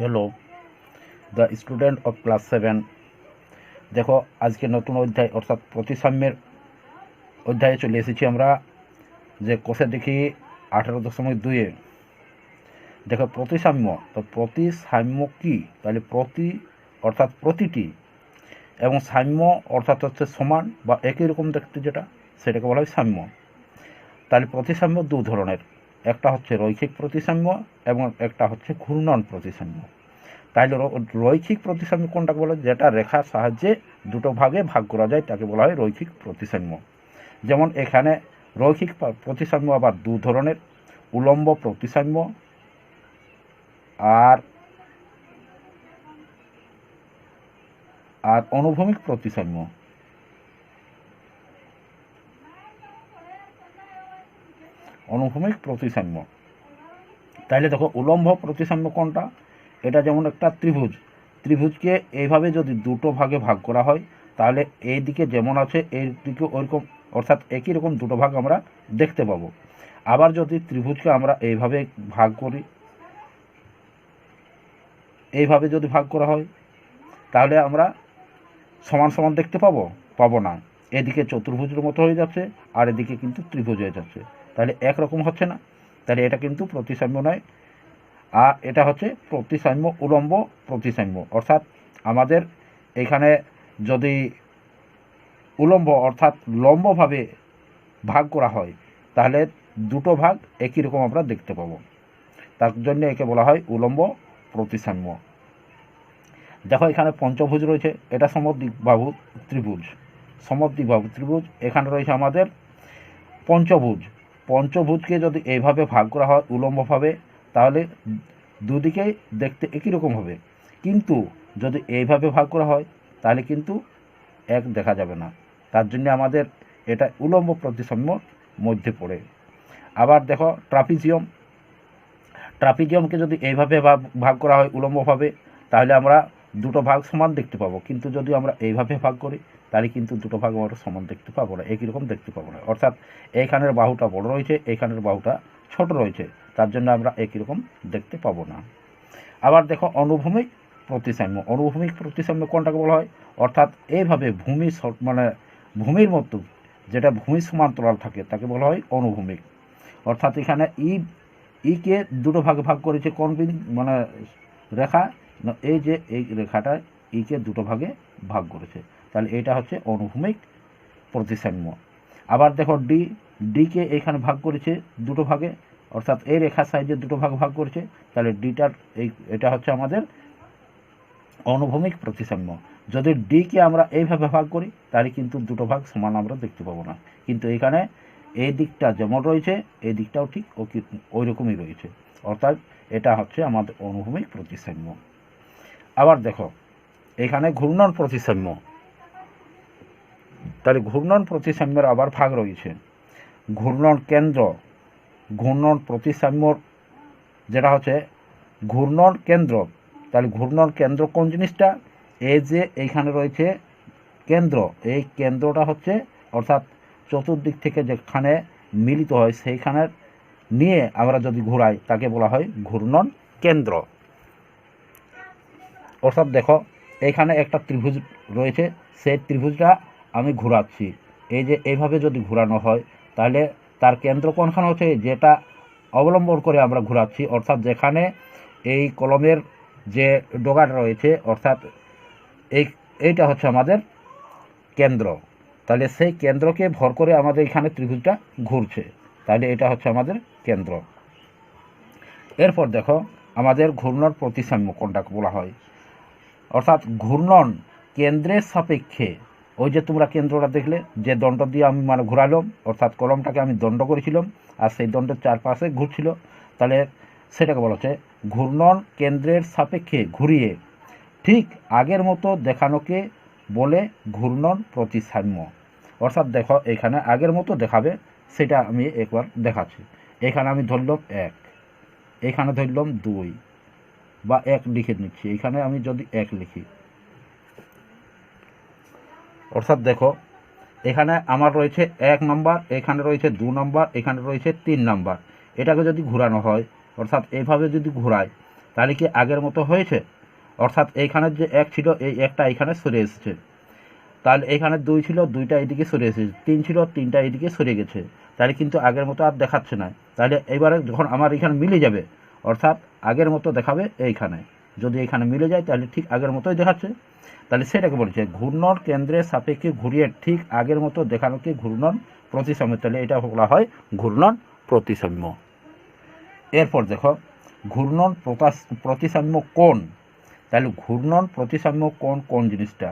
Hello the student of class 7। দেখো আজকে নতুন অধ্যায় অর্থাৎ প্রতিসাম্যের অধ্যায়ে চলে এসেছি আমরা। যে কোষে দেখি 18.2 দেখো প্রতিসাম্য। তো প্রতিসাম্য কি? তাহলে প্রতি অর্থাৎ প্রতিটি এবং সাম্য অর্থাৎ হচ্ছে সমান বা একই রকম দেখতে, যেটা সেটাকে বলা হয় সাম্য। তাহলে প্রতিসাম্য দু ধরনের, একটা হচ্ছে রৈখিক প্রতিসাম্য এবং একটা হচ্ছে ঘূর্ণন প্রতিসাম্য। তাইলে রৈখিক প্রতিসাম্য কোনটাকে বলা হয়? যেটা রেখার সাহায্যে দুটো ভাগে ভাগ করা যায় তাকে বলা হয় রৈখিক প্রতিসাম্য। যেমন এখানে রৈখিক প্রতিসাম্য আবার দু ধরনের, উলম্ব প্রতিসাম্য আর অনুভূমিক প্রতিসাম্য। অনুভূমিক প্রতিসাম্য। তাইলে দেখো উলম্ব প্রতিসাম্য কোনটা? এটা যেমন একটা ত্রিভুজকে এইভাবে যদি দুটো ভাগে ভাগ করা হয় তাহলে এই দিকে যেমন আছে এই দিকে ওইরকম, অর্থাৎ একই রকম দুটো ভাগ আমরা দেখতে পাবো। আবার যদি ত্রিভুজকে আমরা এইভাবে ভাগ করি, এইভাবে যদি ভাগ করা হয় তাহলে আমরা সমান সমান দেখতে পাবো না। এদিকে চতুর্ভুজের মতো হয়ে যাচ্ছে আর এদিকে কিন্তু ত্রিভুজ হয়ে যাচ্ছে, তাহলে একরকম হচ্ছে না। তাহলে এটা কিন্তু প্রতিসাম্য নয়। আর এটা হচ্ছে প্রতিসাম্য উলম্ব প্রতিসাম্য। অর্থাৎ আমাদের এখানে যদি উলম্ব অর্থাৎ লম্বভাবে ভাগ করা হয় তাহলে দুটো ভাগ একই রকম আমরা দেখতে পাবো, তার জন্য একে বলা হয় উলম্ব প্রতিসাম্য। দেখো এখানে পঞ্চভুজ রয়েছে, এটা সমদ্বিবাহু ত্রিভুজ। সমদ্বিবাহু ত্রিভুজ এখানে রয়েছে আমাদের পঞ্চভুজকে যদি এইভাবে ভাগ করা হয় উলম্বভাবে তাহলে দুদিকেই দেখতে একই রকম হবে, কিন্তু যদি এইভাবে ভাগ করা হয় তাহলে কিন্তু এক দেখা যাবে না। তার জন্য আমাদের এটা উলম্ব প্রতিসাম্যর মধ্যে পড়ে। আবার দেখো ট্রাপিজিয়ামকে যদি এইভাবে ভাগ করা হয় উলম্বভাবে তাহলে আমরা দুটো ভাগ সমান দেখতে পাবো, কিন্তু যদি আমরা এইভাবে ভাগ করি তাহলে কিন্তু দুটো ভাগ আমরা সমান দেখতে পাবো না, একই রকম দেখতে পাবো না। অর্থাৎ এইখানের বাহুটা বড় রয়েছে, এইখানের বাহুটা ছোট রয়েছে, তার জন্য আমরা একই রকম দেখতে পাবো না। আবার দেখো অনুভূমিক প্রতিসাম্য। অনুভূমিক প্রতিসাম্য কোনটাকে বলা হয়? অর্থাৎ এইভাবে ভূমির মতো যেটা ভূমি সমান্তরাল থাকে তাকে বলা হয় অনুভূমিক। অর্থাৎ এখানে ইকে দুটো ভাগে ভাগ করেছে কোন রেখা, এই যে এই রেখাটা ইকে দুটো ভাগে ভাগ করেছে, তাহলে এটা হচ্ছে অনুভূমিক প্রতিসাম্য। আবার দেখো ডিকে এখানে ভাগ করেছে দুটো ভাগে, অর্থাৎ এই রেখার সাহায্যে দুটো ভাগ করেছে, তাহলে ডিটার এটা হচ্ছে আমাদের অনুভূমিক প্রতিসাম্য। যদি ডিকে আমরা এইভাবে ভাগ করি তাহলে কিন্তু দুটো ভাগ সমান আমরা দেখতে পাবো না, কিন্তু এখানে এই দিকটা যেমন রয়েছে এই দিকটাও ঠিক ওই রকমই রয়েছে, অর্থাৎ এটা হচ্ছে আমাদের অনুভূমিক প্রতিসাম্য। আবার দেখো এখানে ঘূর্ণন প্রতিসাম্য। তাহলে ঘূর্ণন প্রতিসাম্যের আবার ভাগ রয়েছে। ঘূর্ণন কেন্দ্র, ঘূর্ণন প্রতিসাম্যর যেটা হচ্ছে ঘূর্ণন কেন্দ্র। তাহলে ঘূর্ণন কেন্দ্র কোন জিনিসটা? এই যে এইখানে রয়েছে কেন্দ্র, এই কেন্দ্রটা হচ্ছে অর্থাৎ চতুর্দিক থেকে যেখানে মিলিত হয় সেইখানের নিয়ে আমরা যদি ঘোরাই তাকে বলা হয় ঘূর্ণন কেন্দ্র। অর্থাৎ দেখো এইখানে একটা ত্রিভুজ রয়েছে, সেই ত্রিভুজটা আমি ঘোরাচ্ছি, এই যে এইভাবে যদি ঘোরানো হয় তাহলে তার কেন্দ্র কোনখানে হচ্ছে? যেটা অবলম্বন করে আমরা ঘোরাচ্ছি, অর্থাৎ যেখানে এই কলমের যে ডগাটা রয়েছে অর্থাৎ এইটা হচ্ছে আমাদের কেন্দ্র। তাহলে সেই কেন্দ্রকে ভর করে আমাদের এখানে ত্রিভুজটা ঘুরছে, তাহলে এটা হচ্ছে আমাদের কেন্দ্র। এরপর দেখো আমাদের ঘূর্ণন প্রতিসাম্য কোনটাকে বলা হয়? অর্থাৎ ঘূর্ণন কেন্দ্রের সাপেক্ষে, ওই যে তোমরা কেন্দ্রটা দেখলে যে দণ্ড দিয়ে আমি ঘোরালাম, অর্থাৎ কলমটাকে আমি দণ্ড করেছিলাম আর সেই দণ্ডের চারপাশে ঘুরছিল, তাহলে সেটাকে বলা হচ্ছে ঘূর্ণন কেন্দ্রের সাপেক্ষে ঘুরিয়ে ঠিক আগের মতো দেখানোকে বলে ঘূর্ণন প্রতিসাম্য। অর্থাৎ দেখো এখানে আগের মতো দেখাবে, সেটা আমি একবার দেখাচ্ছি। এখানে আমি ধরলাম 1, এখানে ধরলাম 2 বা 1 লিখে নিচ্ছি, এখানে আমি যদি 1 লিখি, অর্থাৎ দেখো এখানে আমার রয়েছে 1 নম্বর, এখানে রয়েছে 2 নম্বর, এখানে রয়েছে 3 নম্বর। এটাকে যদি ঘোরানো হয় অর্থাৎ এইভাবে যদি ঘোরায় তাহলে কি আগের মতো হয়েছে? অর্থাৎ এইখানে যে এক ছিল এই একটা এখানে সরে এসেছে, তাহলে এখানে 2 ছিল 2টা এইদিকে সরে এসেছে, 3 ছিল 3টা এইদিকে সরে গেছে, তাহলে কিন্তু আগের মতো আর দেখাচ্ছে না। তাহলে এবারে যখন আমার এখানে মিলে যাবে, অর্থাৎ আগের মতো দেখাবে এইখানে, যদি এখানে মিলে যায় তাহলে ঠিক আগের মতোই দেখাচ্ছে। তাহলে সেটাকে বলছে ঘূর্ণন কেন্দ্রের সাপেক্ষে ঘুরিয়ে ঠিক আগের মতো দেখানোকে ঘূর্ণন প্রতিসাম্য। তাহলে এটা বলা হয় ঘূর্ণন প্রতিসাম্য। এরপর দেখো ঘূর্ণন প্রতিসাম্য কোণ। তাহলে ঘূর্ণন প্রতিসাম্য কোণ কোন জিনিসটা?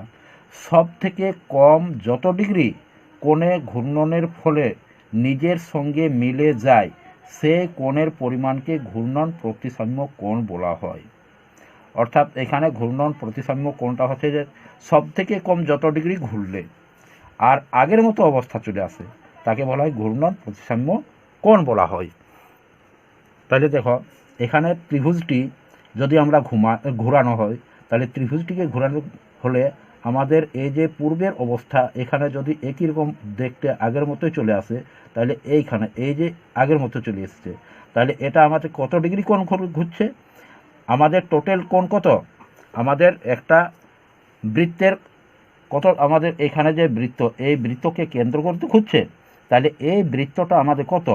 সব থেকে কম যত ডিগ্রি কোণে ঘূর্ণনের ফলে নিজের সঙ্গে মিলে যায় সে কোণের পরিমাণকে ঘূর্ণন প্রতিসাম্য কোণ বলা হয়। অর্থাৎ এখানে ঘূর্ণন প্রতিসাম্য কোণটা হচ্ছে যে সব থেকে কম যত ডিগ্রি ঘুরলে আর আগের মতো অবস্থা চলে আসে তাকে বলা হয় ঘূর্ণন প্রতিসাম্য কোণ বলা হয়। তাহলে দেখো এখানে ত্রিভুজটি যদি আমরা ঘোরানো হয়, তাহলে ত্রিভুজটিকে ঘোরানো হলে আমাদের এই যে পূর্বের অবস্থা এখানে যদি একই রকম দেখতে আগের মতোই চলে আসে, তাহলে এইখানে এই যে আগের মতো চলে এসছে, তাহলে এটা আমাদের কত ডিগ্রি কোণ ঘুরছে? আমাদের টোটাল কোণ কত? আমাদের একটা বৃত্তের কত, আমাদের এখানে যে বৃত্ত এই বৃত্তকে কেন্দ্র করতে ঘুরছে, তাহলে এই বৃত্তটা আমাদের কত?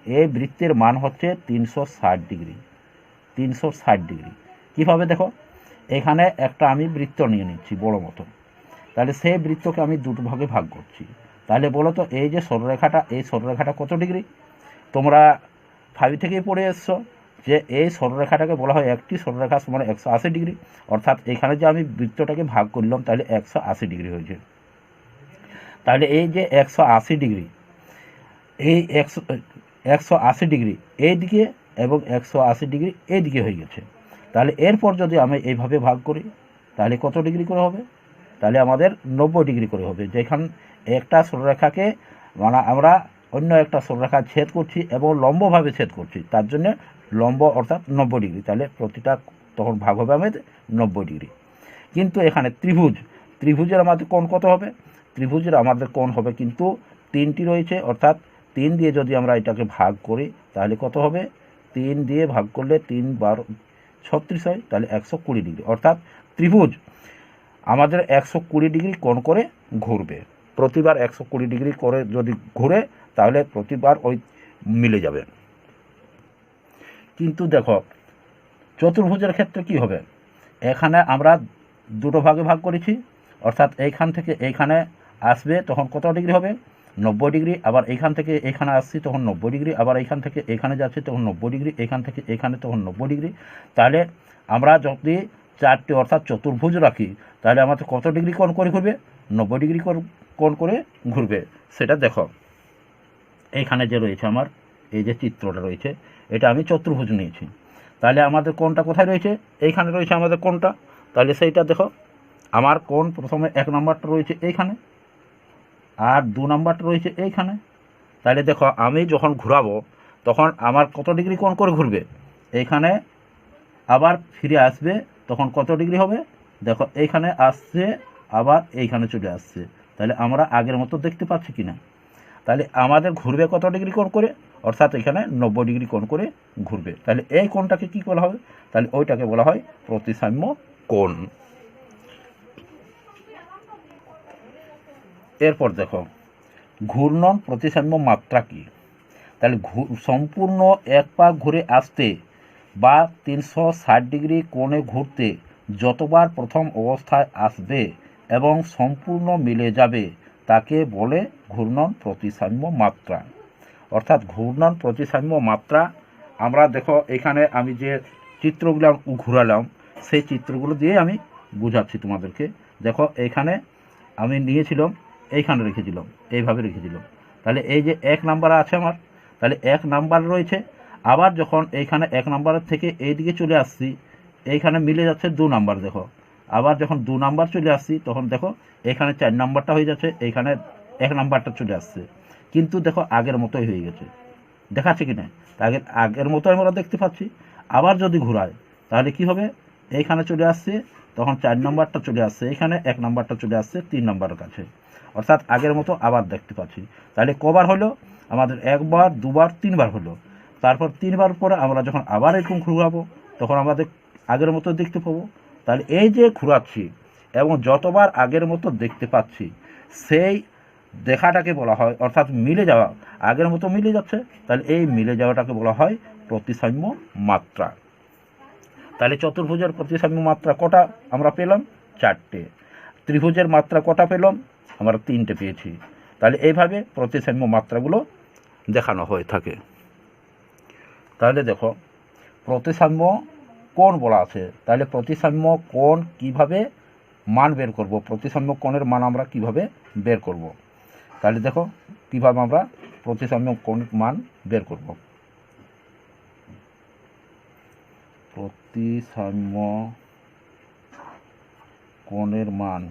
এই বৃত্তের মান হচ্ছে 360 ডিগ্রি। 360 ডিগ্রি কীভাবে দেখো, এখানে একটা আমি বৃত্ত নিয়ে নিচ্ছি বড় মতো, তাহলে সেই বৃত্তকে আমি দুটো ভাগে ভাগ করছি। তাহলে বলো তো এই যে সরলরেখাটা, এই সরলরেখাটা কত ডিগ্রি? তোমরা 5 থেকেই পড়ে এসছো যে এই সরলরেখাটাকে বলা হয় একটি সরলরেখা সমান 180 ডিগ্রি। অর্থাৎ এখানে যে আমি বৃত্তটাকে ভাগ করলাম তাহলে 180 ডিগ্রি হয়েছে। তাহলে এই যে 180 ডিগ্রি, এই 180 ডিগ্রি এইদিকে এবং 180 ডিগ্রি এইদিকে হয়ে গেছে। তাহলে এরপর যদি আমি এইভাবে ভাগ করি তাহলে কত ডিগ্রি করে হবে? তাহলে আমাদের 90 ডিগ্রি করে হবে। যেখানে একটা সরলরেখাকে মানে আমরা অন্য একটা সরলরেখা ছেদ করছি এবং লম্বভাবে ছেদ করছি, তার জন্য লম্ব অর্থাৎ 90 ডিগ্রি। তাহলে প্রতিটা তখন ভাগ হবে আমাদের 90 ডিগ্রি। কিন্তু এখানে ত্রিভুজের আমাদের কোণ কত হবে? ত্রিভুজের আমাদের কোণ হবে কিন্তু 3টি রয়েছে, অর্থাৎ 3 দিয়ে যদি আমরা এটাকে ভাগ করি তাহলে কত হবে? 3 দিয়ে ভাগ করলে 3 বার 36 হয়, তাহলে 120 ডিগ্রি। অর্থাৎ ত্রিভুজ আমাদের 120 ডিগ্রি কোণ করে ঘুরবে। প্রতিবার 120 ডিগ্রি করে যদি ঘুরে তাহলে প্রতিবার ওই মিলে যাবে। কিন্তু দেখো চতুর্ভুজের ক্ষেত্রে কি হবে? এখানে আমরা দুটো ভাগে ভাগ করেছি, অর্থাৎ এইখান থেকে এইখানে আসবে তখন কত ডিগ্রি হবে? 90 ডিগ্রি। আবার এইখান থেকে এখানে আসছি তখন 90 ডিগ্রি। আবার এইখান থেকে এখানে যাচ্ছি তখন 90 ডিগ্রি। এইখান থেকে এখানে তখন 90 ডিগ্রি। তাহলে আমরা যদি 4টি অর্থাৎ চতুর্ভুজ রাখি তাহলে আমাদের কত ডিগ্রি কোণ করে ঘুরবে? 90 ডিগ্রি কোণ করে ঘুরবে। সেটা দেখো এইখানে যে রয়েছে আমার এই যে চিত্রটা রয়েছে, এটা আমি চতুর্ভুজ নিয়েছি। তাহলে আমাদের কোণটা কোথায় রয়েছে? এইখানে রয়েছে আমাদের কোণটা। তাহলে সেইটা দেখো আমার কোণ প্রথমে 1 নম্বরটা রয়েছে এইখানে আর 2 নম্বরটা রয়েছে এইখানে। তাহলে দেখো আমি যখন ঘোরাবো তখন আমার কত ডিগ্রি কোণ করে ঘুরবে? এইখানে আবার ফিরে আসবে তখন কত ডিগ্রি হবে? দেখো এইখানে আসছে আবার এইখানে চলে আসছে। তাহলে আমরা আগের মতো দেখতে পাচ্ছি কি না? তাহলে আমাদের ঘুরবে কত ডিগ্রি কোণ করে? অর্থাৎ এখানে 90 ডিগ্রি কোণ করে ঘুরবে। তাহলে এই কোণটাকে কী বলা হবে? তাহলে ওইটাকে বলা হয় প্রতিসাম্য কোণ। এরপর দেখো ঘূর্ণন প্রতিসাম্য মাত্রা কি? তাহলে সম্পূর্ণ এক পাক ঘুরে আসতে বা 360 ডিগ্রি কোণে ঘুরতে যতবার প্রথম অবস্থায় আসবে এবং সম্পূর্ণ মিলে যাবে তাকে বলে ঘূর্ণন প্রতিসাম্য মাত্রা। অর্থাৎ ঘূর্ণন প্রতিসাম্য মাত্রা আমরা দেখো এখানে আমি যে চিত্রগুলো ঘুরালাম সেই চিত্রগুলো দিয়ে আমি বোঝাচ্ছি তোমাদেরকে। দেখো এইখানে আমি নিয়েছিলাম, এইখানে রেখেছিলাম, এইভাবে রেখেছিলাম। তাহলে এই যে 1 নাম্বার আছে আমার, তাহলে 1 নাম্বার রয়েছে। আবার যখন এইখানে 1 নাম্বারের থেকে এই দিকে চলে আসছি এইখানে মিলে যাচ্ছে 2 নাম্বার। দেখো আবার যখন 2 নাম্বার চলে আসছি তখন দেখো এখানে 4 নাম্বারটা হয়ে যাচ্ছে, এইখানে 1 নাম্বারটা চলে আসছে। কিন্তু দেখো আগের মতোই হয়ে গেছে, দেখাচ্ছে কি না? আগের মতোই আমরা দেখতে পাচ্ছি। আবার যদি ঘোরায় তাহলে কি হবে? এইখানে চলে আসছে তখন 4 নাম্বারটা চলে আসছে, এখানে 1 নাম্বারটা চলে আসছে 3 নাম্বারের কাছে। অর্থাৎ আগের মতো আবার দেখতে পাচ্ছি। তাহলে কবার হলো? আমাদের 1 বার 2 বার 3 বার হলো। তারপর 3 বার পরে আমরা যখন আবার এরকম ঘুরাবো তখন আমাদের আগের মতো দেখতে পাবো। তাহলে এই যে ঘোরাচ্ছি এবং যতবার আগের মতো দেখতে পাচ্ছি সেই দেখাটাকে বলা হয়, অর্থাৎ মিলে যাওয়া, আগের মতো মিলে যাচ্ছে, তাহলে এই মিলে যাওয়াটাকে বলা হয় প্রতিসাম্য মাত্রা। তাহলে চতুর্ভুজের প্রতিসাম্য মাত্রা কটা আমরা পেলাম? 4টে। ত্রিভুজের মাত্রা কটা পেলাম? আমরা 3টে পেয়েছি। তাহলে এইভাবে প্রতিসাম্য মাত্রাগুলো দেখানো হয়ে থাকে। তাহলে দেখো প্রতিসাম্য কোণ বলা আছে, তাহলে প্রতিসাম্য কোণ কিভাবে মান বের করব, প্রতিসাম্য কোণের মান আমরা কিভাবে বের করব। তাহলে দেখো কিভাবে আমরা প্রতিসাম্য কোণের মান বের করব। প্রতিসাম্য কোণের মান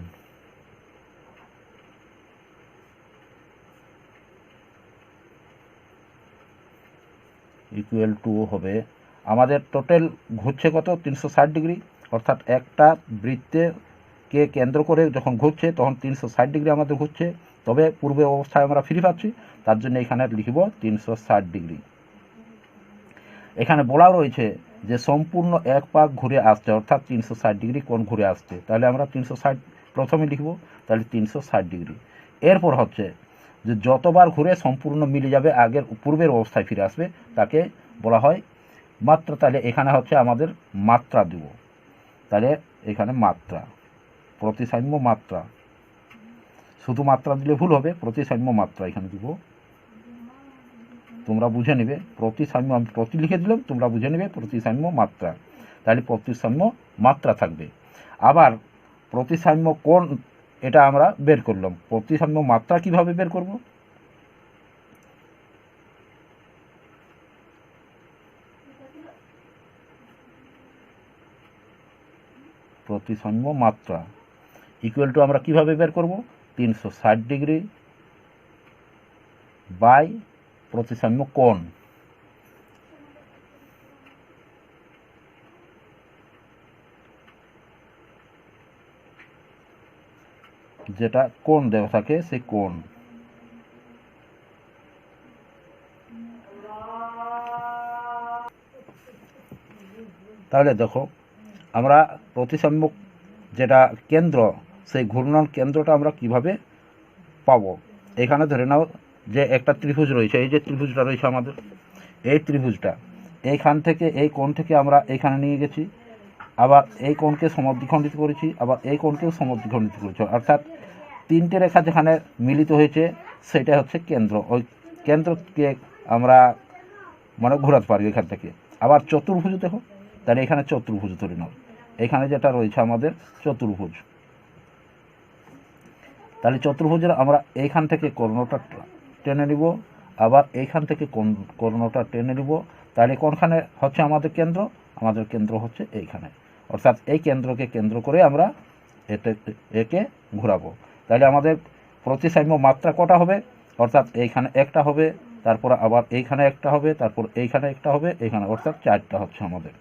ইকুয়াল টু হবে, আমাদের টোটাল ঘুরছে কত? 360 ডিগ্রি, অর্থাৎ একটা বৃত্তকে কেন্দ্র করে যখন ঘুরছে তখন 360 ডিগ্রি আমাদের ঘুরছে, তবে পূর্বে অবস্থায় আমরা ফিরে পাচ্ছি, তার জন্য এখানে লিখব 360 ডিগ্রি। এখানে বলা রয়েছে যে সম্পূর্ণ এক পাক ঘুরে আসছে, অর্থাৎ 360 ডিগ্রি কোণ ঘুরে আসছে, তাহলে আমরা 360 প্রথমে লিখব, তাহলে 360 ডিগ্রি। এরপর হচ্ছে যে যতবার ঘুরে সম্পূর্ণ মিলে যাবে, আগের পূর্বের অবস্থায় ফিরে আসবে, তাকে বলা হয় মাত্রা। তাহলে এখানে হচ্ছে আমাদের মাত্রা দেব, তাহলে এখানে মাত্রা, প্রতিসাম্য মাত্রা, শুধু মাত্রা দিলে ভুল হবে, প্রতিসাম্য মাত্রা এখানে দিব, তোমরা বুঝে নেবে। প্রতিসাম্য আমি প্রতি লিখে দিলাম, তোমরা বুঝে নেবে প্রতিসাম্য মাত্রা, তাহলে প্রতিসাম্য মাত্রা থাকবে। আবার প্রতিসাম্য কোণ এটা আমরা বের করলাম, প্রতিসাম্য মাত্রা কিভাবে বের করব? প্রতিসাম্য মাত্রা ইকুয়াল টু আমরা কিভাবে বের করব? 360 ডিগ্রি বাই প্রতিসাম্য কোণ, যেটা কোণ দেওয়া থাকে সেই কোণ। তাহলে দেখো আমরা প্রতিসাম্য যেটা কেন্দ্র, সেই ঘূর্ণন কেন্দ্রটা আমরা কিভাবে পাবো। এখানে ধরে নাও যে একটা ত্রিভুজ রয়েছে, এই যে ত্রিভুজটা রয়েছে আমাদের, এই ত্রিভুজটা এইখান থেকে এই কোণ থেকে আমরা এইখানে নিয়ে গেছি, আবার এই কোণকে সমদ্বিখণ্ডিত করেছি, আবার এই কোণকেও সমদ্বিখণ্ডিত করেছি, অর্থাৎ 3টে রেখা যেখানে মিলিত হয়েছে সেটা হচ্ছে কেন্দ্র। ওই কেন্দ্রকে আমরা মানে ঘোরাতে পারি এখান থেকে। আবার চতুর্ভুজ দেখো, তাহলে এখানে চতুর্ভুজ ধরে নাও, এখানে যেটা রয়েছে আমাদের চতুর্ভুজ, তাহলে চতুর্ভুজের আমরা এইখান থেকে কর্ণটা টেনে নিব, আবার এইখান থেকে কর্ণটা টেনে নিব, তাহলে কোনখানে হচ্ছে আমাদের কেন্দ্র? আমাদের কেন্দ্র হচ্ছে এইখানে, অর্থাৎ এই কেন্দ্রকে কেন্দ্র করে আমরা একে ঘোরাবো। তাহলে আমাদের প্রতিসাম্য মাত্রা কটা হবে? অর্থাৎ এইখানে একটা হবে, তারপর আবার এইখানে একটা হবে, তারপর এইখানে একটা হবে, এইখানে, অর্থাৎ 4টা হচ্ছে আমাদের।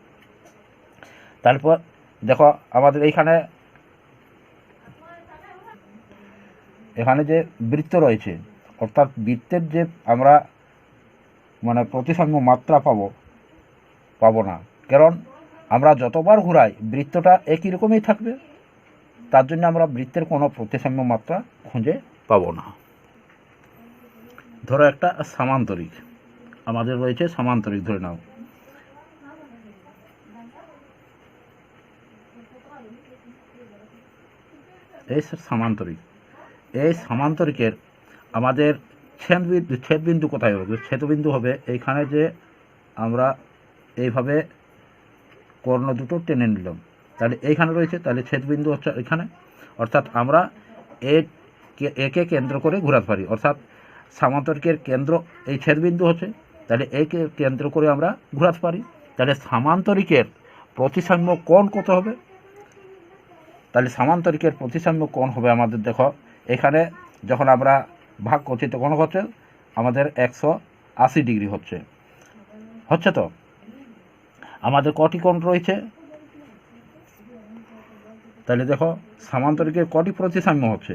তারপর দেখো আমাদের এখানে যে বৃত্ত রয়েছে, অর্থাৎ বৃত্তের যে আমরা মানে প্রতিসাম্য মাত্রা পাবো না, কারণ আমরা যতবার ঘুরাই বৃত্তটা একই রকমই থাকবে, তার জন্য আমরা বৃত্তের কোনো প্রতিসাম্য মাত্রা খুঁজে পাবো না। ধরো একটা সামান্তরিক আমাদের রয়েছে, সামান্তরিক ধরে নাও, এই সামান্তরিক, এই সামান্তরিকের আমাদের ছেদবিন্দু কোথায় হবে? ছেদবিন্দু হবে এইখানে, যে আমরা এইভাবে কর্ণ দুটো টেনে নিলাম, তাহলে এইখানে রয়েছে, তাহলে ছেদবিন্দু হচ্ছে এখানে, অর্থাৎ আমরা একে কেন্দ্র করে ঘোরাতে পারি, অর্থাৎ সামান্তরিকের কেন্দ্র এই ছেদবিন্দু হচ্ছে, তাহলে একে কেন্দ্র করে আমরা ঘোরাতে পারি। তাহলে সামান্তরিকের প্রতিসাম্য কোণ কত হবে? তাহলে সামান্তরিকের প্রতিসাম্য কোণ হবে আমাদের, দেখো এখানে যখন আমরা ভাগ করছি তখন হচ্ছে আমাদের 180 ডিগ্রি হচ্ছে তো। আমাদের কটি কোণ রয়েছে? তাহলে দেখো সামান্তরিকের কটি প্রতিসাম্য হচ্ছে,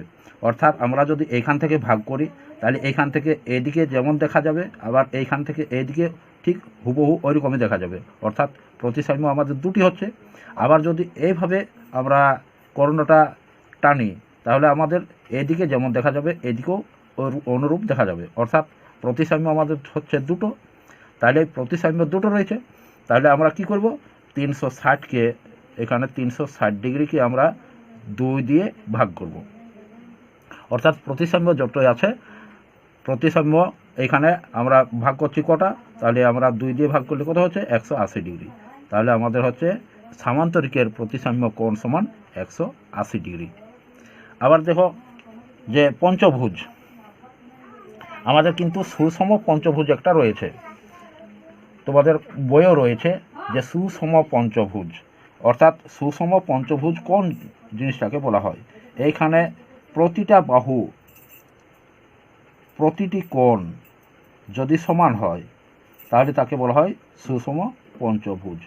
অর্থাৎ আমরা যদি এইখান থেকে ভাগ করি তাহলে এইখান থেকে এদিকে যেমন দেখা যাবে, আবার এইখান থেকে এইদিকে ঠিক হুবহু ওইরকমই দেখা যাবে, অর্থাৎ প্রতিসাম্য আমাদের দুটি হচ্ছে। আবার যদি এইভাবে আমরা কর্ণটা টানি তাহলে আমাদের এদিকে যেমন দেখা যাবে এদিকেও অনুরূপ দেখা যাবে, অর্থাৎ প্রতিসাম্য আমাদের হচ্ছে দুটো। তাহলে প্রতিসাম্য দুটো রয়েছে, তাহলে আমরা কি করব, 360কে এখানে 360 ডিগ্রিকে আমরা 2 দিয়ে ভাগ করব, অর্থাৎ প্রতিসাম্য যতই আছে প্রতিসাম্য এখানে আমরা ভাগ করছি কটা, তাহলে আমরা 2 দিয়ে ভাগ করলে কত হচ্ছে 180 ডিগ্রি। তাহলে আমাদের হচ্ছে সামান্তরিকের প্রতিসাম্য কোণ সমান 180 ডিগ্রি। আবার দেখো যে পঞ্চভুজ, আমাদের কিন্তু সুষম পঞ্চভুজ একটা রয়েছে, তোমাদের বইও রয়েছে যে সুষম পঞ্চভুজ, অর্থাৎ সুষম পঞ্চভুজ কোন জিনিসটাকে বলা হয়, এইখানে প্রতিটা বাহু প্রতিটি কোণ যদি সমান হয় তাহলে তাকে বলা হয় সুষম পঞ্চভুজ।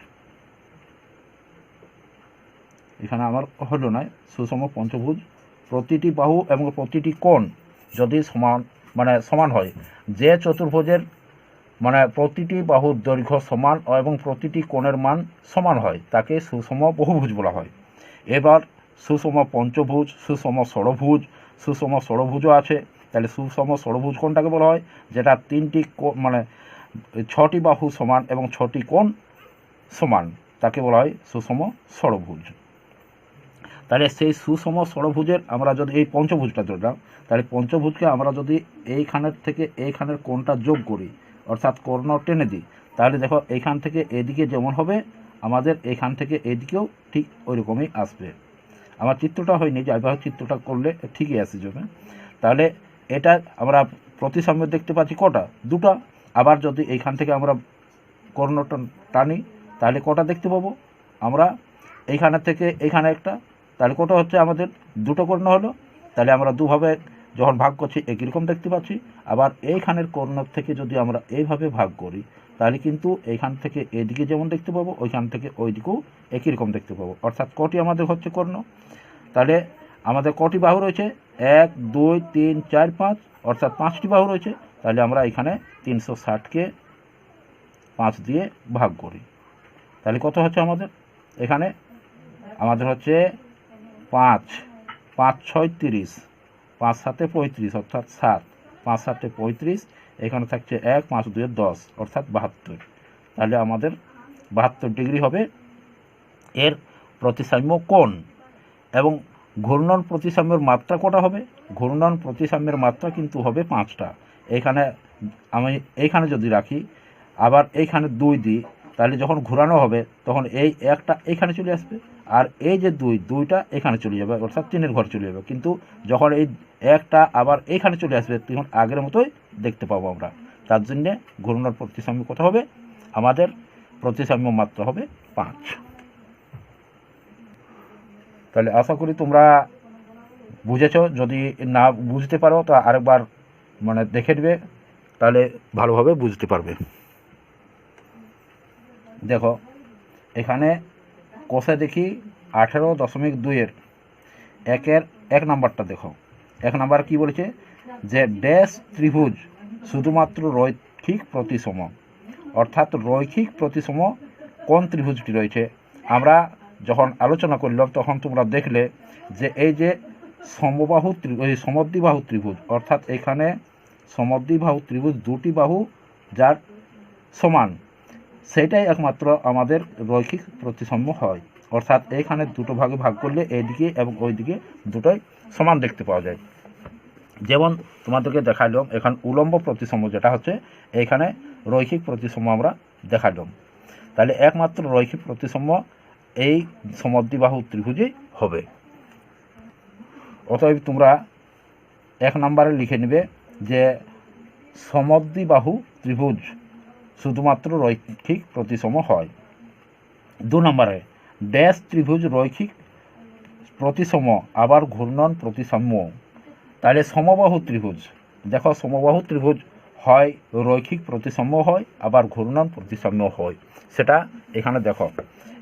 এখানে আমার হলো না, সুষম পঞ্চভুজ প্রতিটি বাহু এবং প্রতিটি কোণ যদি সমান হয়, যে চতুর্ভুজের প্রতিটি বাহুর দৈর্ঘ্য সমান এবং প্রতিটি কোণের মান সমান হয় তাকে সুষম বহুভুজ বলা হয়। এবার সুষম পঞ্চভুজ, সুষম ষড়ভুজ, সুষম ষড়ভুজও আছে। তাহলে সুষম ষড়ভুজ কোনটাকে বলা হয়, যেটা 6টি বাহু সমান এবং 6টি কোণ সমান, তাকে বলা হয় সুষম ষড়ভুজ। তাহলে সেই সুষম ষড়ভুজের আমরা যদি এই পঞ্চভুজটা ধরলাম, তাহলে পঞ্চভুজকে আমরা যদি এইখানের থেকে এইখানের কোণটা যোগ করি, অর্থাৎ কর্ণ টেনে দিই, তাহলে দেখো এইখান থেকে এদিকে যেমন হবে আমাদের এইখান থেকে এদিকেও ঠিক ওই রকমই আসবে। আমার চিত্রটা হয়নি, যাইভাবে চিত্রটা করলে ঠিকই আসে যাবে। তাহলে এটা আমরা প্রতিসাম্য দেখতে পাচ্ছি কটা, দুটো। আবার যদি এইখান থেকে আমরা কর্ণটা টানি তাহলে কটা দেখতে পাবো আমরা, এইখানের থেকে এইখানে একটা, তাহলে কটা হচ্ছে আমাদের দুটো কর্ণ হলো। তাহলে আমরা দুভাবে যখন ভাগ করছি একই রকম দেখতে পাচ্ছি। আবার এইখানের কর্ণ থেকে যদি আমরা এইভাবে ভাগ করি তাহলে কিন্তু এইখান থেকে এদিকে যেমন দেখতে পাবো ওইখান থেকে ওই দিকেও একই রকম দেখতে পাবো, অর্থাৎ কটি আমাদের হচ্ছে কর্ণ। তাহলে আমাদের কটি বাহু রয়েছে, 1 2 3 4 5, অর্থাৎ 5টি বাহু রয়েছে। তাহলে আমরা এখানে 360কে 5 দিয়ে ভাগ করি, তাহলে কত হচ্ছে আমাদের, এখানে আমাদের হচ্ছে 5 5 6 30, 5 7 35, অর্থাৎ 7, 5 7 35, এখানে থাকছে 1, 5 2 10, অর্থাৎ 72। তাহলে আমাদের 72 ডিগ্রি হবে এর প্রতিসাম্য কোণ। এবং ঘূর্ণন প্রতিসাম্যের মাত্রা কটা হবে, ঘূর্ণন প্রতিসাম্যের মাত্রা কিন্তু হবে 5টা। এখানে আমি এইখানে যদি রাখি আবার এইখানে 2 দিই, তাহলে যখন ঘোরানো হবে তখন এই একটা এইখানে চলে আসবে, আর এই যে দুইটা এখানে চলে যাবে, অর্থাৎ 3-এর ঘর চলে যাবে। কিন্তু যখন এই একটা আবার এইখানে চলে আসবে তখন আগের মতোই দেখতে পাবো আমরা। তার জন্যে ঘূর্ণন প্রতিসাম্য কত হবে, আমাদের প্রতিসাম্য মাত্রা হবে 5। তাহলে আশা করি তোমরা বুঝেছো, যদি না বুঝতে পারো তো আরেকবার দেখে নেবে, তাহলে ভালোভাবে বুঝতে পারবে। দেখো এখানে কোষে দেখি 18.2-এর 1 নাম্বারটা দেখো। 1 নাম্বার কি বলেছে, যে ড্যাশ ত্রিভুজ শুধুমাত্র রৈখিক প্রতিসম, অর্থাৎ রৈখিক প্রতিসম কোন ত্রিভুজটি রয়েছে। আমরা যখন আলোচনা করলাম তখন তোমরা দেখলে যে এই যে সমদ্বিবাহু ত্রিভুজ, অর্থাৎ এখানে সমদ্বিবাহু ত্রিভুজ 2টি বাহু যার সমান, সেটাই একমাত্র আমাদের রৈখিক প্রতিসাম্য হয়। অর্থাৎ এইখানে দুটো ভাগে ভাগ করলে এইদিকে এবং ওইদিকে দুটোই সমান দেখতে পাওয়া যায়। যেমন তোমাদেরকে দেখাইলাম এখানে উলম্ব প্রতিসাম্য যেটা হচ্ছে, এইখানে রৈখিক প্রতিসাম্য আমরা দেখাইলাম। তাহলে একমাত্র রৈখিক প্রতিসাম্য এই সমদ্বিবাহু ত্রিভুজেই হবে। অতএব তোমরা 1 নম্বরে লিখে নেবে যে সমদ্বিবাহু ত্রিভুজ শুধুমাত্র রৈখিক প্রতিসম হয়। 2 নম্বরে ড্যাশ ত্রিভুজ রৈখিক প্রতিসম আবার ঘূর্ণন প্রতিসাম্য। তাহলে সমবাহু ত্রিভুজ, দেখো সমবাহু ত্রিভুজ হয় রৈখিক প্রতিসাম্য হয় আবার ঘূর্ণন প্রতিসাম্য হয়, সেটা এখানে দেখো।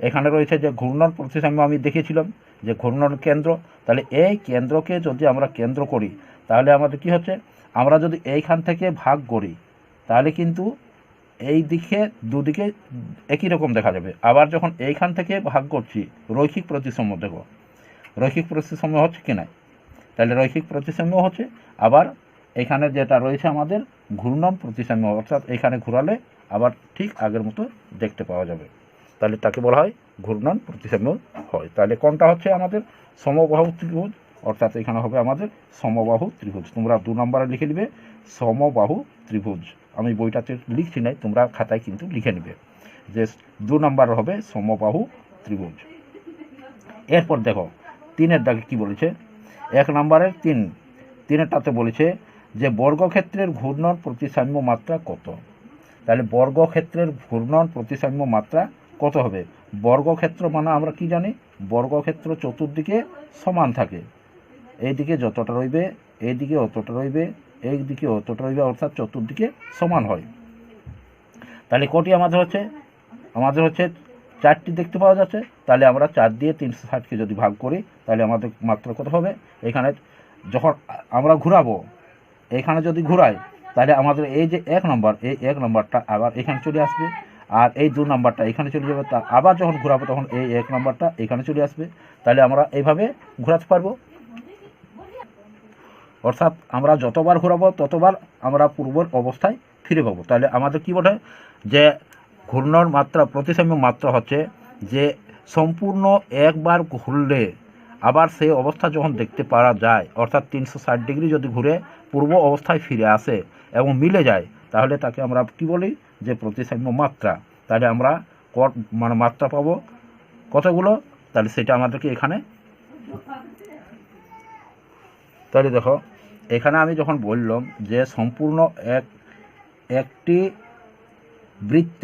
এখানে রয়েছে যে ঘূর্ণন প্রতিসাম্য আমি দেখিয়েছিলাম যে ঘূর্ণন কেন্দ্র, তাহলে এই কেন্দ্রকে যদি আমরা কেন্দ্র করি তাহলে আমাদের কি হচ্ছে, আমরা যদি এইখান থেকে ভাগ করি তাহলে কিন্তু এই দিকে দুদিকে একই রকম দেখা যাবে। আবার যখন এইখান থেকে ভাগ করছি রৈখিক প্রতিসাম্য, দেখো রৈখিক প্রতিসাম্য হচ্ছে কি না, তাহলে রৈখিক প্রতিসাম্য হচ্ছে। আবার এখানে যেটা রয়েছে আমাদের ঘূর্ণন প্রতিসাম্য, অর্থাৎ এখানে ঘোরালে আবার ঠিক আগের মতো দেখতে পাওয়া যাবে, তাহলে তাকে বলা হয় ঘূর্ণন প্রতিসাম্য হয়। তাহলে কোনটা হচ্ছে আমাদের সমবাহু ত্রিভুজ, অর্থাৎ এখানে হবে আমাদের সমবাহু ত্রিভুজ। তোমরা 2 নম্বরে লিখে নিবে সমবাহু ত্রিভুজ। আমি বইটাতে লিখছি নাই, তোমরা খাতায় কিন্তু লিখে নিবে যে 2 নম্বর হবে সমবাহু ত্রিভুজ। এরপর দেখো 3-এর দাগে কি বলেছে, 1 নম্বরের 3-এরটাতে বলেছে যে বর্গক্ষেত্রের ঘূর্ণন প্রতিসাম্য মাত্রা কত। তাহলে বর্গক্ষেত্রের ঘূর্ণন প্রতিসাম্য মাত্রা কত হবে। বর্গক্ষেত্র মানে আমরা কি জানি, বর্গক্ষেত্র চতুর্দিকে সমান থাকে, এইদিকে যতটা রইবে এইদিকে অতটা রইবে, এই দিকে অতটা রইবে, অর্থাৎ চতুর্দিকে সমান হয়। তাহলে কটি আমাদের হচ্ছে 4টি দেখতে পাওয়া যাচ্ছে। তাহলে আমরা 4 দিয়ে 360কে যদি ভাগ করি তাহলে আমাদের মাত্রা কত হবে। এখানে যখন আমরা ঘুরাবো, এখানে যদি ঘুরাই তাহলে আমাদের এই যে 1 নম্বর, এই 1 নম্বরটা আবার এখানে চলে আসবে, আর এই 2 নম্বরটা এখানে চলে যাবে। তা আবার যখন ঘুরাবো তখন এই 1 নম্বরটা এখানে চলে আসবে। তাহলে আমরা এইভাবে ঘোরাতে পারবো, অর্থাৎ আমরা যতবার ঘোরাবো ততবার আমরা পূর্বের অবস্থায় ফিরে পাবো। তাহলে আমাদের কি বলে যে ঘূর্ণন মাত্রা প্রতিসাম্য মাত্রা হচ্ছে যে সম্পূর্ণ একবার ঘুরলে আবার সেই অবস্থা যখন দেখতে পাওয়া যায়, অর্থাৎ 360 ডিগ্রি যদি ঘুরে পূর্ব অবস্থায় ফিরে আসে এবং মিলে যায়, তাহলে তাকে আমরা কি বলি যে প্রতিসাম্য মাত্রা। তাহলে আমরা মানে মাত্রা পাবো কতগুলো, তাহলে সেটা আমাদেরকে এখানে, তাহলে দেখো এখানে আমি যখন বললাম যে সম্পূর্ণ একটি বৃত্ত,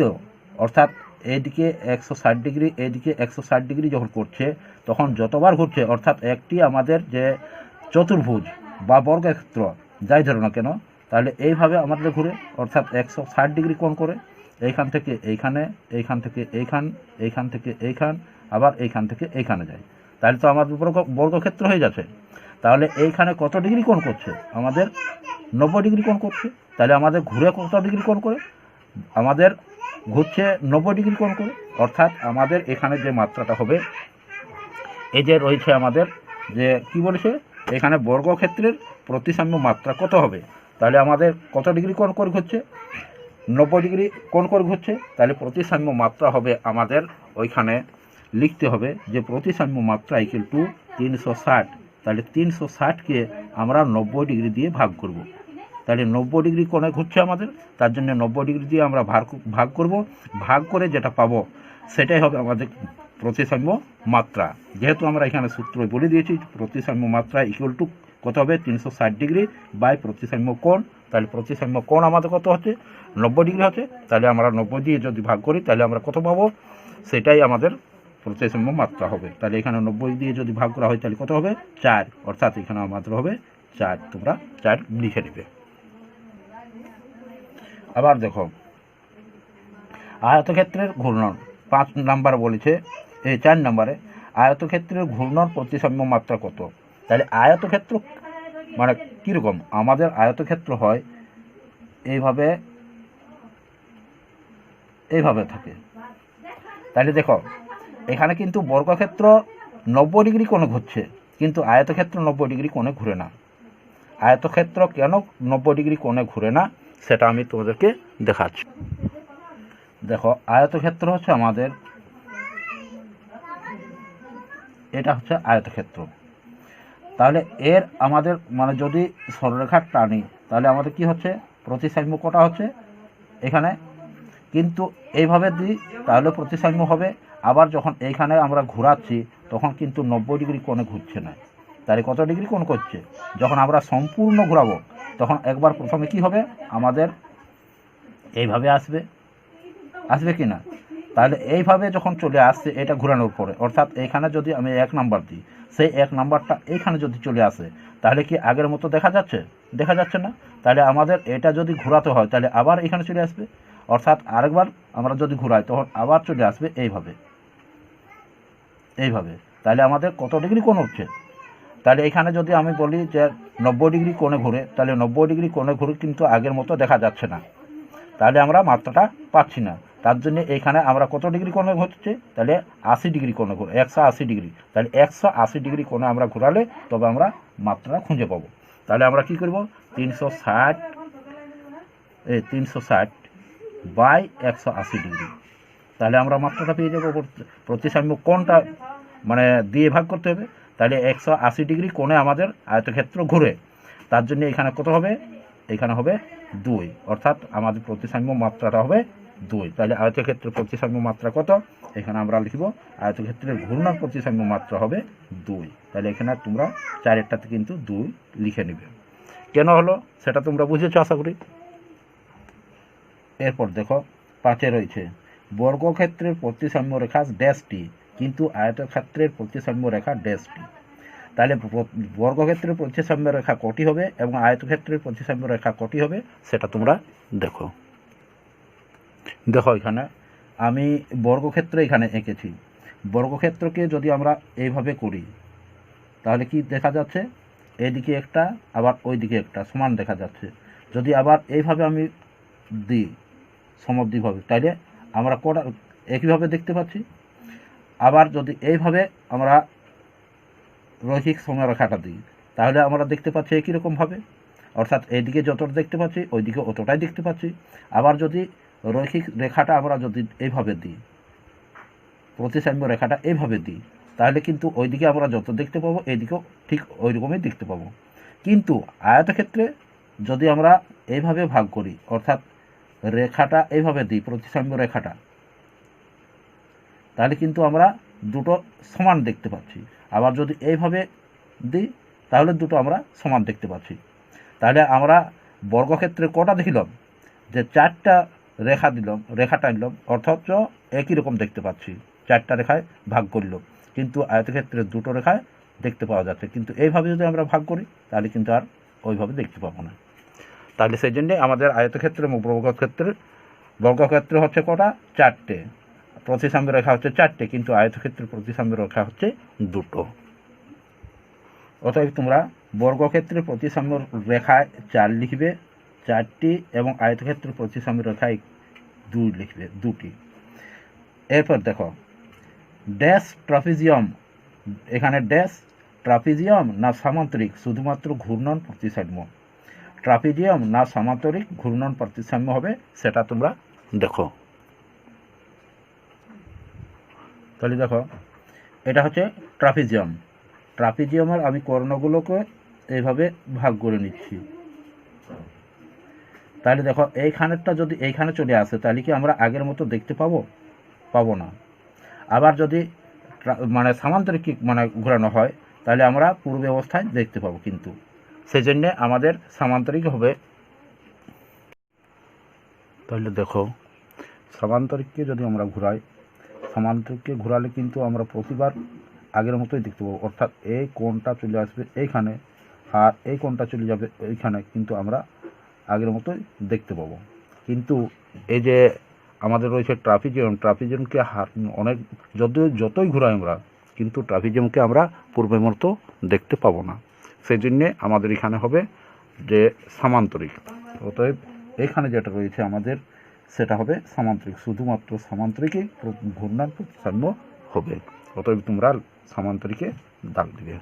অর্থাৎ এইদিকে 160 ডিগ্রি এইদিকে 160 ডিগ্রি যখন করছে তখন যতবার ঘুরছে, অর্থাৎ একটি আমাদের যে চতুর্ভুজ বা বর্গক্ষেত্র যাই ধরো না কেন, তাহলে এইভাবে আমাদের ঘুরে, অর্থাৎ 160 ডিগ্রি কোণ করে এইখান থেকে এইখানে, এইখান থেকে এইখান থেকে এইখান, আবার এইখান থেকে এইখানে যায়। তাহলে তো আমাদের বর্গক্ষেত্র হয়ে যাচ্ছে। তাহলে এইখানে কত ডিগ্রি কোণ করছে, আমাদের 90 ডিগ্রি কোণ করছে। তাহলে আমাদের ঘুরে কত ডিগ্রি কোণ করে, আমাদের ঘুরছে 90 ডিগ্রি কোণ করে। অর্থাৎ আমাদের এখানে যে মাত্রাটা হবে, এই যে রয়েছে আমাদের যে কি বলেছে এখানে বর্গক্ষেত্রের প্রতিসাম্য মাত্রা কত হবে। তাহলে আমাদের কত ডিগ্রি কোণ করে ঘুরছে, 90 ডিগ্রি কোণ করে ঘুরছে। তাহলে প্রতিসাম্য মাত্রা হবে আমাদের ওইখানে লিখতে হবে যে প্রতিসাম্য মাত্রা ইকুয়াল টু 360। তাহলে 360কে আমরা 90 ডিগ্রি দিয়ে ভাগ করব। তাহলে 90 ডিগ্রি কোণে ঘুরছে আমাদের, তার জন্য 90 ডিগ্রি দিয়ে আমরা ভাগ করব। ভাগ করে যেটা পাবো সেটাই হবে আমাদের প্রতিসাম্য মাত্রা। যেহেতু আমরা এখানে সূত্র বলে দিয়েছি প্রতিসাম্য মাত্রা ইকুয়াল টু কত হবে, 360 ডিগ্রি বাই প্রতিসাম্য কোণ। তাহলে প্রতিসাম্য কোণ আমাদের কত হচ্ছে, 90 ডিগ্রি হচ্ছে। তাহলে আমরা 90 দিয়ে যদি ভাগ করি তাহলে আমরা কত পাবো, সেটাই আমাদের প্রতিসাম্য মাত্রা হবে। তাহলে এখানে 90 দিয়ে যদি ভাগ করা হয় তাহলে কত হবে, 4, অর্থাৎ এখানে আমাদের হবে 4। তোমরা 4 লিখে নেবে। আবার দেখো আয়তক্ষেত্রের ঘূর্ণন 5 নাম্বার বলেছে, এই 4 নম্বরে আয়তক্ষেত্রের ঘূর্ণন প্রতিসাম্য মাত্রা কত। তাহলে আয়তক্ষেত্র মানে কীরকম, আমাদের আয়তক্ষেত্র হয় এইভাবে থাকে। তাহলে দেখো এখানে কিন্তু বর্গক্ষেত্র 90 ডিগ্রি কোণে ঘুরছে, কিন্তু আয়তক্ষেত্র 90 ডিগ্রি কোণে ঘুরে না। আয়তক্ষেত্র কেন 90 ডিগ্রি কোণে ঘুরে না সেটা আমি তোমাদেরকে দেখাচ্ছি। দেখো আয়তক্ষেত্র হচ্ছে আমাদের, এটা হচ্ছে আয়তক্ষেত্র। তাহলে এর আমাদের মানে যদি সরলরেখা টানি তাহলে আমাদের কি হচ্ছে, প্রতিসাম্য কটা হচ্ছে এখানে, কিন্তু এইভাবে দিই তাহলে প্রতিসাম্য হবে। আবার যখন এইখানে আমরা ঘোরাচ্ছি তখন কিন্তু 90 ডিগ্রি কোণে ঘুরছে না। তাহলে কত ডিগ্রি কোণ করছে, যখন আমরা সম্পূর্ণ ঘোরাবো তখন একবার প্রথমে কি হবে, আমাদের এইভাবে আসবে কি না। তাহলে এইভাবে যখন চলে আসছে এটা ঘোরানোর পরে, অর্থাৎ এইখানে যদি আমি 1 নাম্বার দিই, সেই 1 নাম্বারটা এইখানে যদি চলে আসে তাহলে কি আগের মতো দেখা যাচ্ছে না। তাহলে আমাদের এটা যদি ঘোরাতে হয় তাহলে আবার এখানে চলে আসবে, অর্থাৎ আরেকবার আমরা যদি ঘোরাই তখন আবার চলে আসবে এইভাবে। তাহলে আমাদের কত ডিগ্রি কোণ হচ্ছে। তাহলে এখানে যদি আমি বলি যে 90 ডিগ্রি কোণে ঘুরে, তাহলে 90 ডিগ্রি কোণে ঘুরে কিন্তু আগের মতো দেখা যাচ্ছে না, তাহলে আমরা মাত্রাটা পাচ্ছি না। তার জন্য এখানে আমরা কত ডিগ্রি কোণে ঘুরছে, তাহলে 80 ডিগ্রি কোণে ঘুরে, 180 ডিগ্রি। তাহলে 180 ডিগ্রি কোণে আমরা ঘোরালে তবে আমরা মাত্রাটা খুঁজে পাবো। তাহলে আমরা কি করব, 360 বাই 180 ডিগ্রি, তাহলে আমরা মাত্রাটা পেয়ে যাবো। প্রতিসাম্য কোণটা মানে দিয়ে ভাগ করতে হবে। তাহলে 180 ডিগ্রি কোণে আমাদের আয়তক্ষেত্র ঘুরে, তার জন্য এখানে কত হবে, এখানে হবে 2, অর্থাৎ আমাদের প্রতিসাম্য মাত্রাটা হবে 2। তাহলে আয়তক্ষেত্রের প্রতিসাম্য মাত্রা কত, এখানে আমরা লিখব আয়তক্ষেত্রের ঘূর্ণন প্রতিসাম্য মাত্রা হবে 2। তাহলে এখানে তোমরা 4টাতে কিন্তু 2 লিখে নেবে। কেন হলো সেটা তোমরা বুঝেছো আশা করি। এরপর দেখো 5 রয়েছে, বর্গক্ষেত্রের প্রতিসাম্য রেখা ড্যাশটি কিন্তু আয়তক্ষেত্রের প্রতিসাম্য রেখা ড্যাশটি। তাহলে বর্গক্ষেত্রের প্রতিসাম্য রেখা কটি হবে এবং আয়তক্ষেত্রের প্রতিসাম্য রেখা কটি হবে সেটা তোমরা দেখো। দেখো এখানে আমি বর্গক্ষেত্র এখানে এঁকেছি। বর্গক্ষেত্রকে যদি আমরা এইভাবে করি তাহলে কি দেখা যাচ্ছে, এইদিকে একটা আবার ওইদিকে একটা সমান দেখা যাচ্ছে। যদি আবার এইভাবে আমি দিই সমদ্বিভাবে, তাইলে আমরা কটা একইভাবে দেখতে পাচ্ছি। আবার যদি এইভাবে আমরা রৈখিক সীমারেখাটা দিই তাহলে আমরা দেখতে পাচ্ছি একই রকমভাবে, অর্থাৎ এইদিকে যতটা দেখতে পাচ্ছি ওইদিকে অতটাই দেখতে পাচ্ছি। আবার যদি রৈখিক রেখাটা আমরা যদি এইভাবে দিই, প্রতিসাম্য রেখাটা এইভাবে দিই, তাহলে কিন্তু ওইদিকে আমরা যত দেখতে পাবো এইদিকেও ঠিক ওই রকমই দেখতে পাবো। কিন্তু আয়তক্ষেত্রে যদি আমরা এইভাবে ভাগ করি, অর্থাৎ রেখাটা এইভাবে দিই প্রতিসাম্য রেখাটা, তাহলে কিন্তু আমরা দুটো সমান দেখতে পাচ্ছি। আবার যদি এইভাবে দিই তাহলে দুটো আমরা সমান দেখতে পাচ্ছি। তাহলে আমরা বর্গক্ষেত্রে কটা দেখিলাম, যে 4টা রেখা দিলাম, রেখাটা নিলাম, অথচ একই রকম দেখতে পাচ্ছি, 4টা রেখায় ভাগ করলাম, কিন্তু আয়তক্ষেত্রে দুটো রেখায় দেখতে পাওয়া যাচ্ছে। কিন্তু এইভাবে যদি আমরা ভাগ করি তাহলে কিন্তু আর ওইভাবে দেখতে পাবো না। তাহলে সেই জন্যে আমাদের আয়তক্ষেত্র এবং বর্গক্ষেত্র হচ্ছে কটা, 4টে, প্রতিসাম্য রেখা হচ্ছে 4টে, কিন্তু আয়তক্ষেত্রের প্রতিসাম্য রেখা হচ্ছে 2টো। অতএব তোমরা বর্গক্ষেত্রের প্রতিসাম্য রেখায় 4 লিখবে, 4টি, এবং আয়তক্ষেত্রের প্রতিসাম্য রেখায় 2 লিখবে, 2টি। এরপর দেখো ড্যাশ ট্রাপিজিয়াম, এখানে ড্যাশ ট্রাপিজিয়াম না সামান্তরিক শুধুমাত্র ঘূর্ণন প্রতিসাম্য, ট্রাপিজিয়াম না সামান্তরিক ঘূর্ণন প্রতিসাম্য হবে সেটা তোমরা দেখো। তাহলে দেখো এটা হচ্ছে ট্রাপিজিয়াম। ট্রাপিজিয়ামের আমি কর্ণগুলোকে এইভাবে ভাগ করে নিচ্ছি। তাহলে দেখো এইখানেরটা যদি এইখানে চলে আসে তাহলে কি আমরা আগের মতো দেখতে পাবো না। আবার যদি মানে সামান্তরিক মানে ঘোরানো হয় তাহলে আমরা পূর্ব অবস্থায় দেখতে পাবো, কিন্তু সেই জন্যে আমাদের সামান্তরিক হবে। তাহলে দেখো সামান্তরিককে যদি আমরা ঘুরাই, সামান্তরিককে ঘোরালে কিন্তু আমরা প্রতিবার আগের মতোই দেখতে পাবো, অর্থাৎ এই কোণটা চলে আসবে এইখানে আর এই কোণটা চলে যাবে এইখানে, কিন্তু আমরা আগের মতোই দেখতে পাবো। কিন্তু এই যে আমাদের রয়েছে ট্রাপিজিয়ামকে অনেক যতই ঘুরাই আমরা, কিন্তু ট্রাপিজিয়ামকে আমরা পূর্বের মতো দেখতে পাবো না। সেই জন্যে আমাদের এখানে হবে যে সামান্তরিক। অতএব এখানে যেটা রয়েছে আমাদের সেটা হবে সামান্তরিক, শুধুমাত্র সামান্তরিকই ঘূর্ণন প্রতিসাম্য হবে। অতএব তোমরা সামান্তরিকে দাগ দিবে।